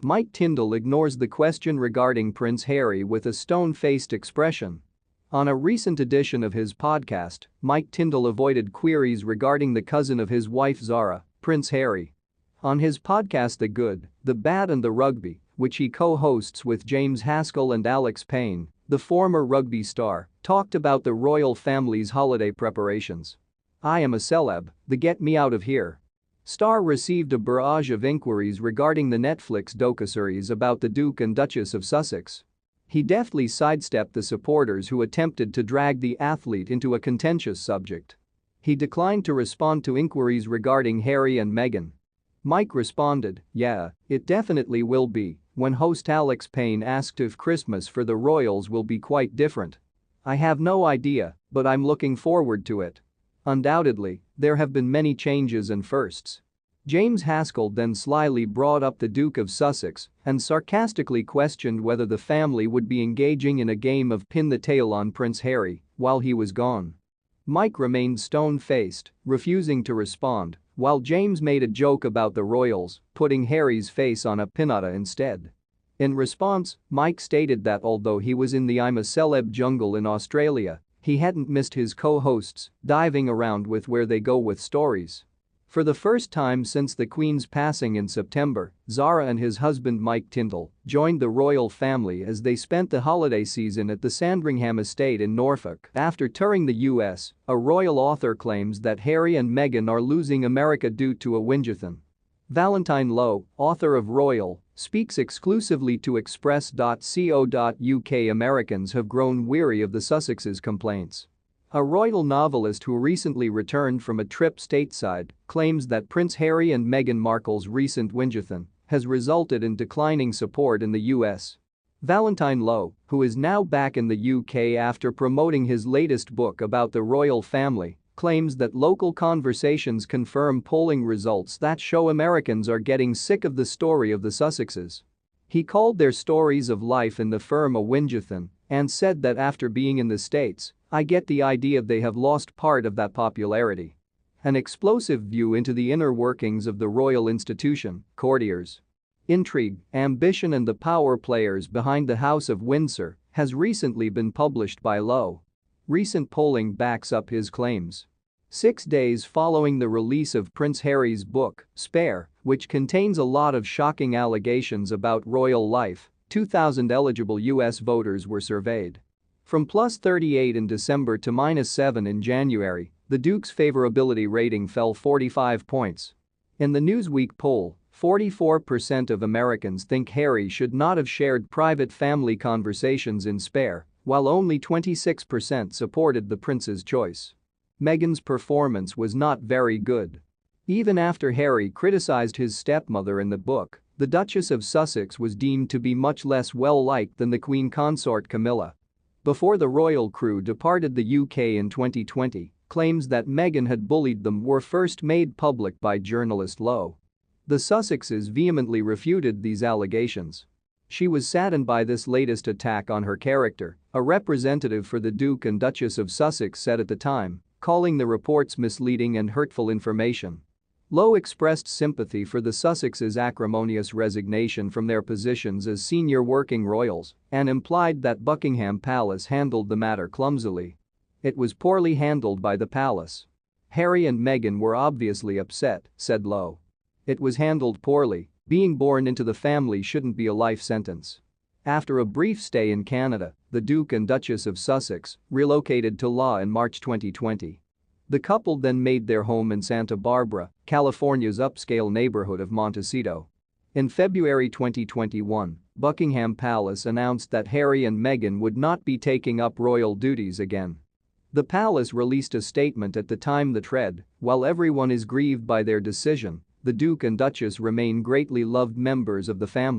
Mike Tindal ignores the question regarding Prince Harry with a stone-faced expression. On a recent edition of his podcast, Mike Tindal avoided queries regarding the cousin of his wife Zara, Prince Harry. On his podcast The Good, the Bad and the Rugby, which he co-hosts with James Haskell and Alex Payne, the former rugby star talked about the royal family's holiday preparations. "I am a celeb, the get me out of here." Star received a barrage of inquiries regarding the Netflix docuseries about the Duke and Duchess of Sussex. He deftly sidestepped the supporters who attempted to drag the athlete into a contentious subject. He declined to respond to inquiries regarding Harry and Meghan. Mike responded, "Yeah, it definitely will be," when host Alex Payne asked if Christmas for the royals will be quite different. "I have no idea, but I'm looking forward to it. Undoubtedly, there have been many changes and firsts." James Haskell then slyly brought up the Duke of Sussex and sarcastically questioned whether the family would be engaging in a game of pin the tail on Prince Harry while he was gone. Mike remained stone-faced, refusing to respond, while James made a joke about the royals putting Harry's face on a pinata instead. In response, Mike stated that although he was in the "I'm a celeb" jungle in Australia, he hadn't missed his co-hosts diving around with where they go with stories. For the first time since the Queen's passing in September, Zara and his husband Mike Tindal joined the royal family as they spent the holiday season at the Sandringham estate in Norfolk. After touring the US, a royal author claims that Harry and Meghan are losing America due to a Wingathon. Valentine Lowe, author of Royal, speaks exclusively to Express.co.uk. Americans have grown weary of the Sussexes' complaints. A royal novelist who recently returned from a trip stateside claims that Prince Harry and Meghan Markle's recent Wingathon has resulted in declining support in the US. Valentine Lowe, who is now back in the UK after promoting his latest book about the royal family, claims that local conversations confirm polling results that show Americans are getting sick of the story of the Sussexes. He called their stories of life in the firm a Wingathon and said that after being in the States, "I get the idea they have lost part of that popularity." An explosive view into the inner workings of the royal institution, courtiers, intrigue, ambition and the power players behind the House of Windsor has recently been published by Lowe. Recent polling backs up his claims. 6 days following the release of Prince Harry's book, Spare, which contains a lot of shocking allegations about royal life, 2,000 eligible US voters were surveyed. From +38 in December to -7 in January, the Duke's favorability rating fell 45 points. In the Newsweek poll, 44% of Americans think Harry should not have shared private family conversations in Spare, while only 26% supported the prince's choice. Meghan's performance was not very good. Even after Harry criticized his stepmother in the book, the Duchess of Sussex was deemed to be much less well-liked than the Queen consort Camilla. Before the royal crew departed the UK in 2020, claims that Meghan had bullied them were first made public by journalist Lowe. The Sussexes vehemently refuted these allegations. She was saddened by this latest attack on her character, a representative for the Duke and Duchess of Sussex said at the time, calling the reports misleading and hurtful information. Lowe expressed sympathy for the Sussexes' acrimonious resignation from their positions as senior working royals and implied that Buckingham Palace handled the matter clumsily. "It was poorly handled by the palace. Harry and Meghan were obviously upset," said Lowe. "It was handled poorly. Being born into the family shouldn't be a life sentence." After a brief stay in Canada, the Duke and Duchess of Sussex relocated to Law in March 2020. The couple then made their home in Santa Barbara, California's upscale neighborhood of Montecito. In February 2021, Buckingham Palace announced that Harry and Meghan would not be taking up royal duties again. The palace released a statement at the time that read, "While everyone is grieved by their decision, the Duke and Duchess remain greatly loved members of the family."